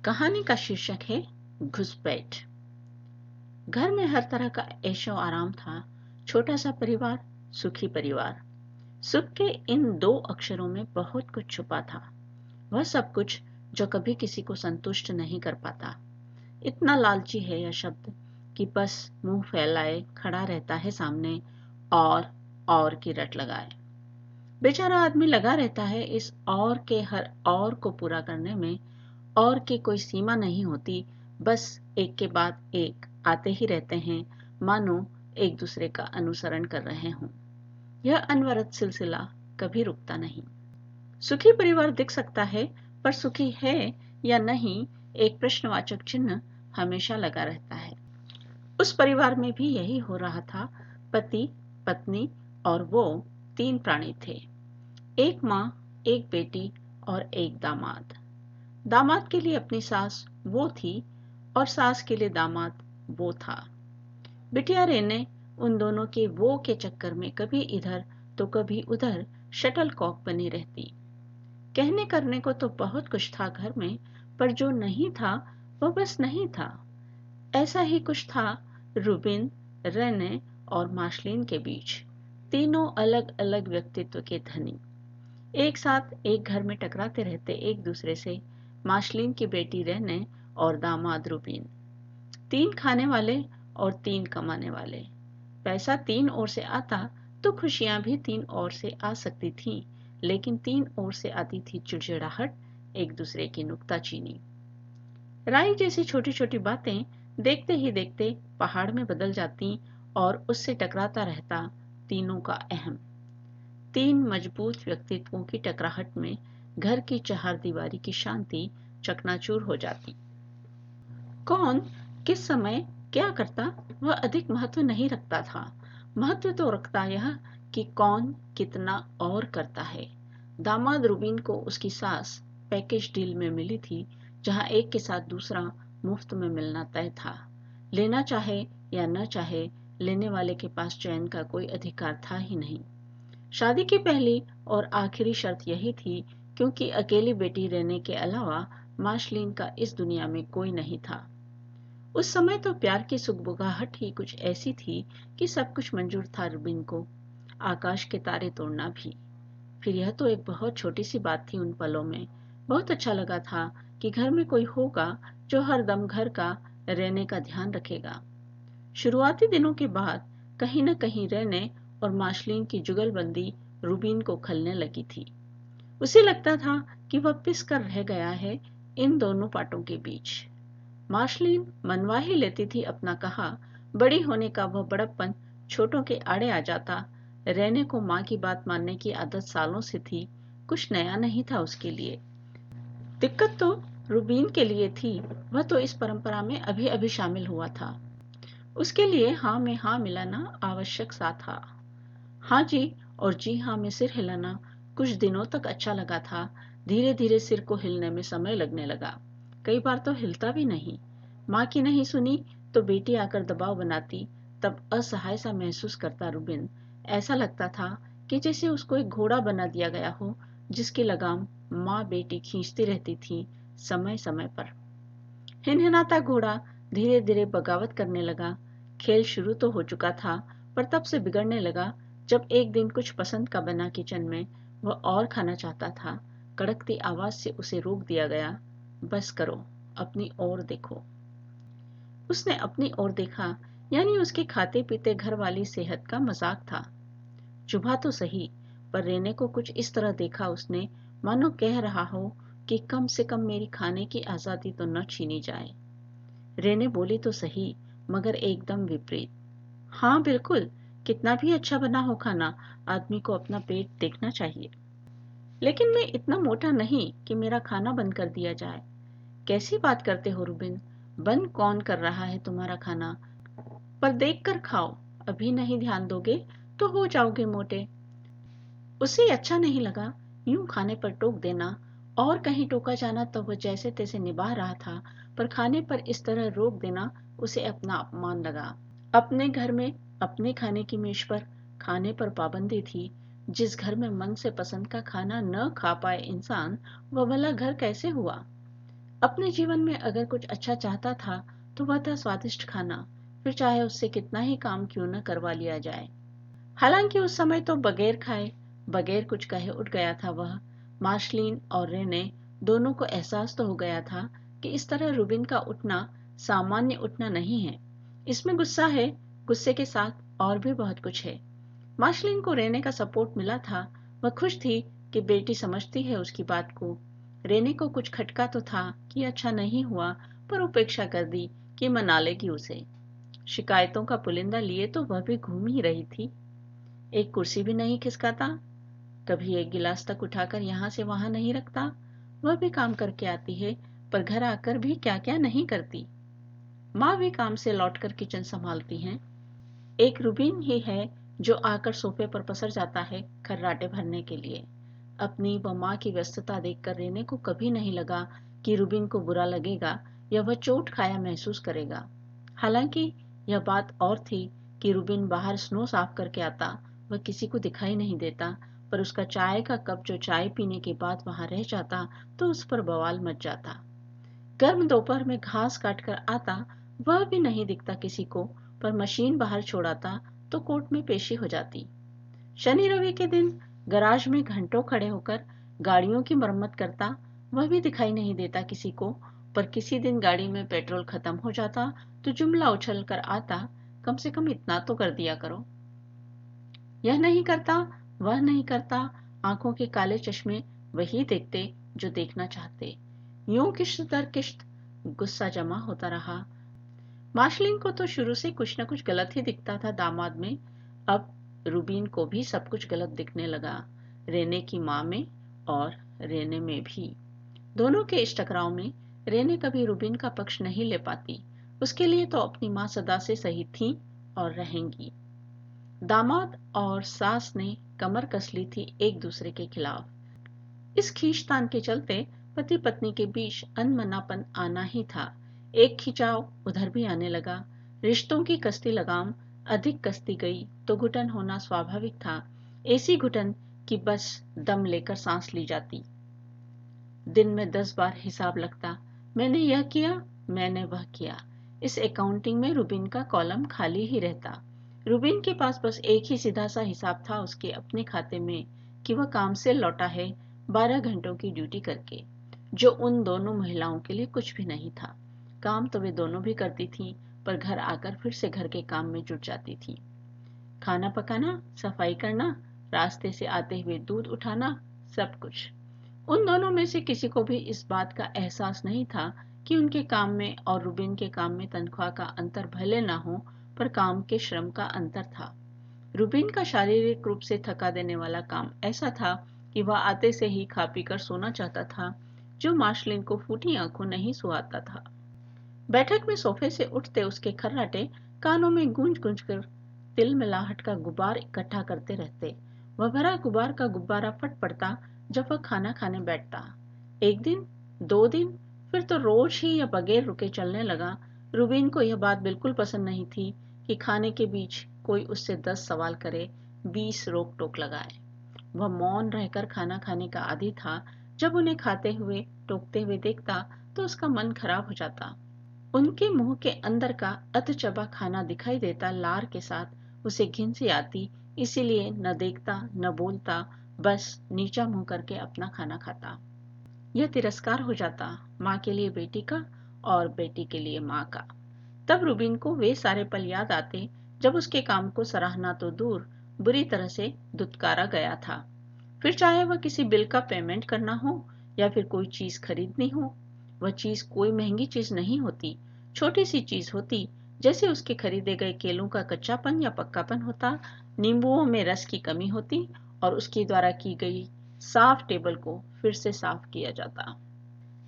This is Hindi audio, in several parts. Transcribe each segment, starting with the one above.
कहानी का शीर्षक है घुसपैठ। घर में हर तरह का ऐशो आराम था। छोटा सा परिवार, सुखी परिवार। सुख के इन दो अक्षरों में बहुत कुछ छुपा था। वह सब कुछ जो कभी किसी को संतुष्ट नहीं कर पाता। इतना लालची है यह शब्द कि बस मुंह फैलाए खड़ा रहता है सामने और की रट लगाए। बेचारा आदमी लगा रहता है इस और के हर और को पूरा करने में। और की कोई सीमा नहीं होती, बस एक के बाद एक आते ही रहते हैं, मानो एक दूसरे का अनुसरण कर रहे हों। यह अनवरत सिलसिला कभी रुकता नहीं। सुखी परिवार दिख सकता है, पर सुखी है या नहीं, एक प्रश्नवाचक चिन्ह हमेशा लगा रहता है। उस परिवार में भी यही हो रहा था। पति, पत्नी और वो 3 प्राणी थे। एक माँ, एक बेटी और एक दामाद। दामाद के लिए अपनी सास वो थी और सास के लिए दामाद वो था। बिटिया रेने उन दोनों के वो के चक्कर में कभी इधर तो कभी उधर शटल कॉक बनी रहती। कहने करने को तो बहुत कुछ था घर में, पर जो नहीं था वो बस नहीं था। ऐसा ही कुछ था रूबिन, रेने और मार्शलिन के बीच। तीनों अलग अलग व्यक्तित्व के धनी एक साथ एक घर में टकराते रहते एक दूसरे से। मार्शलिन की बेटी रेने और दामाद रूबिन। 3 खाने वाले और 3 कमाने वाले। पैसा 3 ओर से आता तो खुशियां भी 3 ओर से आ सकती थीं, लेकिन 3 ओर से आती थी चिड़चिड़ाहट, एक दूसरे की नुक्ताचीनी। राई जैसी छोटी छोटी बातें देखते ही देखते पहाड़ में बदल जाती और उससे टकराता रहता तीनों का अहम। 3 मजबूत व्यक्तित्वों की टकराहट में घर की चहारदीवारी की शांति चकनाचूर हो जाती। कौन किस समय क्या करता वह अधिक महत्व नहीं रखता था। महत्व तो रखता यह कि कौन कितना और करता है। दामाद रूबिन को उसकी सास पैकेज डील में मिली थी, जहां एक के साथ दूसरा मुफ्त में मिलना तय था। लेना चाहे या न चाहे, लेने वाले के पास चयन का कोई अधिकार था ही नहीं। शादी की पहली और आखिरी शर्त यही थी, क्योंकि अकेली बेटी रहने के अलावा मार्शलिन का इस दुनिया में कोई नहीं था। उस समय तो प्यार की सुगबुगाहट ही कुछ ऐसी थी कि सब कुछ मंजूर था रूबिन को, आकाश के तारे तोड़ना भी। फिर यह तो एक बहुत छोटी सी बात थी उन पलों में। बहुत अच्छा लगा था कि घर में कोई होगा जो हर दम घर का, रहने का ध्यान रखेगा। शुरुआती दिनों के बाद कहीं न कहीं रहने और मार्शलिन की जुगलबंदी रूबिन को खलने लगी थी। उसे लगता था कि वह पिस कर रह गया है इन दोनों पाटों के बीच। मार्शलिन मनवा ही लेती थी अपना कहा। बड़ी होने का वह बड़प्पन छोटों के आड़े आ जाता। रहने को माँ की बात मानने की आदत सालों से थी, कुछ नया नहीं था उसके लिए। दिक्कत तो रूबिन के लिए थी, वह तो इस परंपरा में अभी अभी शामिल हुआ था। उसके लिए हाँ में हाँ मिलाना आवश्यक सा था। हाँ जी और जी हाँ में सिर हिलाना कुछ दिनों तक अच्छा लगा था। धीरे धीरे सिर को हिलने में समय लगने लगा। कई बार तो हिलता भी नहीं। माँ की नहीं सुनी तो बेटी आकर दबाव बनाती, तब असहाय सा महसूस करता रूबिन। ऐसा लगता था कि जैसे उसको एक घोड़ा बना दिया गया हो, जिसकी लगाम माँ बेटी खींचती रहती थी समय समय पर। हिनहिनाता घोड़ा धीरे धीरे बगावत करने लगा। खेल शुरू तो हो चुका था, पर तब से बिगड़ने लगा जब एक दिन कुछ पसंद का बना किचन में, वह और खाना चाहता था। कड़कती आवाज से उसे रोक दिया गया। बस करो, अपनी ओर देखो। उसने अपनी ओर देखा, यानी उसके खाते पीते घर वाली सेहत का मजाक था। चुभा तो सही, पर रेने को कुछ इस तरह देखा उसने, मानो कह रहा हो कि कम से कम मेरी खाने की आजादी तो न छीनी जाए। रेने बोली तो सही, मगर एकदम विपरीत। हाँ बिल्कुल, कितना भी अच्छा बना हो खाना, आदमी को अपना पेट देखना चाहिए। लेकिन मैं इतना मोटा नहीं कि मेरा खाना बंद कर दिया जाए। कैसी बात करते हो रूबिन, बंद कौन कर रहा है तुम्हारा खाना? पर देख कर खाओ, अभी नहीं ध्यान दोगे तो हो जाओगे मोटे। उसे अच्छा नहीं लगा यूं खाने पर टोक देना, और कहीं टोका जाना तो वह जैसे तैसे निभा रहा था, पर खाने पर इस तरह रोक देना उसे अपना अपमान लगा। अपने घर में अपने खाने की मेज पर खाने पर पाबंदी थी। जिस घर में मन से पसंद का खाना न खा पाए इंसान, वह भला घर कैसे हुआ? अपने जीवन में अगर कुछ अच्छा चाहता था तो वह था स्वादिष्ट खाना, फिर चाहे उससे कितना ही काम क्यों न करवा लिया जाए। हालांकि उस समय तो बगैर खाए, बगैर कुछ कहे उठ गया था वह। मार्शलीन और रेने दोनों को एहसास तो हो गया था कि इस तरह रूबिन का उठना सामान्य उठना नहीं है। इसमें गुस्सा है, गुस्से के साथ और भी बहुत कुछ है। मार्शलीन को रेने का सपोर्ट मिला था। वह खुश थी कि बेटी समझती है उसकी बात को। रेने को कुछ खटका तो था कि अच्छा नहीं हुआ, पर उपेक्षा कर दी कि मना लेगी उसे। शिकायतों का पुलिंदा लिए तो वह भी घूम ही रही थी। एक कुर्सी भी नहीं खिसकाता, कभी एक गिलास तक उठाकर यहाँ से वहां नहीं रखता। वह भी काम करके आती है, पर घर आकर भी क्या क्या नहीं करती। माँ भी काम से लौटकर किचन संभालती हैं। एक रूबीन ही है जो आकर सोफे पर पसर जाता है खर्राटे भरने के लिए। अपनी व माँ की व्यस्तता देखकर रेने को कभी नहीं लगा कि रूबीन को बुरा लगेगा या वह चोट खाया महसूस करेगा। हालांकि यह बात और थी कि रूबीन बाहर स्नो साफ करके आता, वह किसी को दिखाई नहीं देता, पर उसका चाय का कप जो चाय पीने के बाद वहां रह जाता तो उस पर बवाल मच जाता। गर्म दोपहर में घास काट कर आता, वह भी नहीं दिखता किसी को, पर मशीन बाहर छोड़ाता तो कोर्ट में पेशी हो जाती। शनि रवि के दिन गराज में घंटों खड़े होकर गाड़ियों की मरम्मत करता, वह भी दिखाई नहीं देता किसी को, पर किसी दिन गाड़ी में पेट्रोल खत्म हो जाता तो जुमला उछल कर आता, कम से कम इतना तो कर दिया करो। यह नहीं करता, वह नहीं करता, आंखों के काले चश्मे वही देखते जो देखना चाहते। यूं किश्त दर किश्त गुस्सा जमा होता रहा। मार्शलिन को तो शुरू से कुछ न कुछ गलत ही दिखता था दामाद में। अब रूबीन को भी सब कुछ गलत दिखने लगा, रेने की माँ में और रेने में भी। दोनों के इस टकराव में रेने कभी रूबीन का पक्ष नहीं ले पाती। उसके लिए तो अपनी माँ सदा से सही थी और रहेंगी। दामाद और सास ने कमर कस ली थी एक दूसरे के खिलाफ। इस खींचतान के चलते पति पत्नी के बीच अनमनापन आना ही था। एक खिंचाव उधर भी आने लगा। रिश्तों की कसती लगाम अधिक कसती गई तो घुटन होना स्वाभाविक था। ऐसी घुटन कि बस दम लेकर सांस ली जाती। दिन में 10 बार हिसाब लगता, मैंने यह किया, मैंने वह किया। इस अकाउंटिंग में रूबिन का कॉलम खाली ही रहता। रूबिन के पास बस एक ही सीधा सा हिसाब था उसके अपने खाते में कि वह काम से लौटा है 12 घंटों की ड्यूटी करके, जो उन दोनों महिलाओं के लिए कुछ भी नहीं था। काम तो वे दोनों भी करती थीं, पर घर आकर फिर से घर के काम में जुट जाती थी। खाना पकाना, सफाई करना, रास्ते से आते हुए दूध उठाना, सब कुछ। उन दोनों में से किसी को भी इस बात का एहसास नहीं था कि उनके काम में और रूबिन के काम में तनख्वाह का अंतर भले ना हो, पर काम के श्रम का अंतर था। रूबिन का शारीरिक रूप से थका देने वाला काम ऐसा था कि वह आते से ही खा पी कर सोना चाहता था, जो मार्शलिन को फूटी आंखों नहीं सुहाता था। बैठक में सोफे से उठते उसके खर्राटे कानों में गूंज गूंज कर तिलमिलाहट का गुब्बार इकट्ठा करते रहते। वह भरा गुब्बार का गुब्बारा फट पड़ता जब वह खाना खाने बैठता। एक दिन, 2 दिन, फिर तो रोज ही यह बगैर रुके चलने लगा। रूबीन को यह बात बिल्कुल पसंद नहीं थी कि खाने के बीच कोई उससे 10 सवाल करे, 20 रोक टोक लगाए। वह मौन रहकर खाना खाने का आदी था। जब उन्हें खाते हुए टोकते हुए देखता तो उसका मन खराब हो जाता। उनके मुंह के अंदर का अधचबा खाना दिखाई देता लार के साथ, उसे घिन सी आती, इसीलिए न देखता न बोलता, बस नीचा मुंह करके अपना खाना खाता। यह तिरस्कार हो जाता, माँ के लिए बेटी का और बेटी के लिए माँ का। तब रूबिन को वे सारे पल याद आते जब उसके काम को सराहना तो दूर, बुरी तरह से दुत्कारा गया था। फिर चाहे वह किसी बिल का पेमेंट करना हो या फिर कोई चीज खरीदनी हो। वह चीज कोई महंगी चीज नहीं होती, छोटी सी चीज होती, जैसे उसके खरीदे गए केलों का कच्चापन या पक्कापन होता, नींबुओं में रस की कमी होती और उसके द्वारा की गई साफ टेबल को फिर से साफ किया जाता।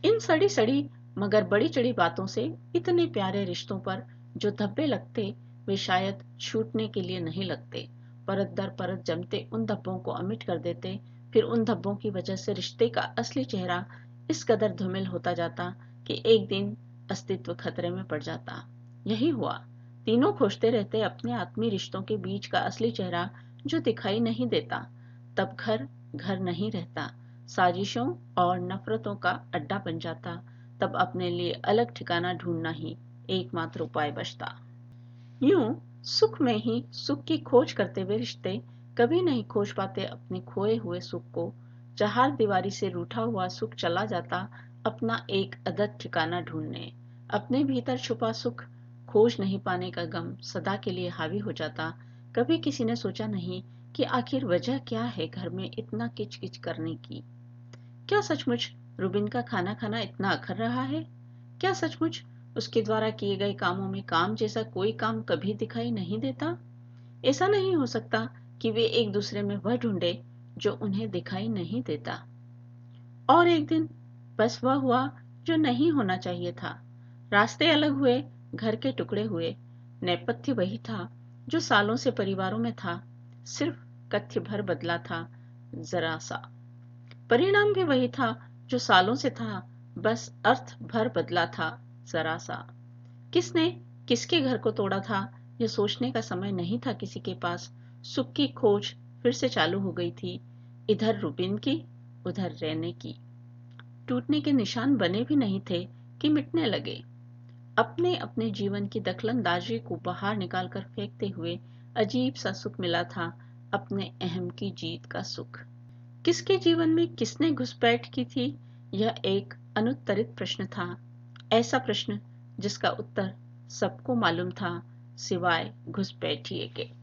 इन सड़ी सड़ी मगर बड़ी चढ़ी बातों से इतने प्यारे रिश्तों पर जो धब्बे लगते, वे शायद छूटने के लिए नहीं लगते, परत दर परत जमते उन धब्बों को अमिट कर देते। फिर उन धब्बों की वजह से रिश्ते का असली चेहरा इस कदर धूमिल होता जाता कि एक दिन अस्तित्व खतरे में पड़ जाता। यही हुआ। तीनों खोजते रहते अपने आत्मीय रिश्तों के बीच का असली चेहरा जो दिखाई नहीं देता। तब घर घर नहीं रहता, साजिशों और नफरतों का अड्डा बन जाता। तब अपने लिए अलग ठिकाना ढूंढना ही एकमात्र उपाय बचता। यूं सुख में ही सुख की खोज करते हुए रिश्ते कभी नहीं खोज पाते अपने खोए हुए सुख को। चार दीवारी से रूठा हुआ सुख चला जाता अपना एक अदद ठिकाना ढूंढने। अपने भीतर छुपा सुख खोज नहीं पाने का गम सदा के लिए हावी हो जाता। कभी किसी ने सोचा नहीं कि आखिर वजह क्या है घर में इतना किचकिच करने की। क्या सचमुच रुबिन का खाना खाना इतना अखर रहा है? क्या सचमुच उसके द्वारा किए गए कामों में काम जैसा कोई काम कभी दिखाई नहीं देता? ऐसा नहीं हो सकता कि वे एक दूसरे में वह ढूंढे जो उन्हें दिखाई नहीं देता। और एक दिन बस वह हुआ जो नहीं होना चाहिए था। रास्ते अलग हुए, घर के टुकड़े हुए। नेपथ्य वही था जो सालों से परिवारों में था, सिर्फ कथ्य भर बदला था जरा सा। परिणाम भी वही था जो सालों से था, बस अर्थ भर बदला था जरा सा। किसने किसके घर को तोड़ा था यह सोचने का समय नहीं था किसी के पास। सुख की खोज फिर से चालू हो गई थी, इधर रुबिन की उधर रहने की। टूटने के निशान बने भी नहीं थे कि मिटने लगे। अपने अपने जीवन की दखलंदाजी को बाहर निकालकर फेंकते हुए अजीब सा सुख मिला था, अपने अहम की जीत का सुख। किसके जीवन में किसने घुसपैठ की थी, यह एक अनुत्तरित प्रश्न था। ऐसा प्रश्न जिसका उत्तर सबको मालूम था सिवाय घुसपैठिए के।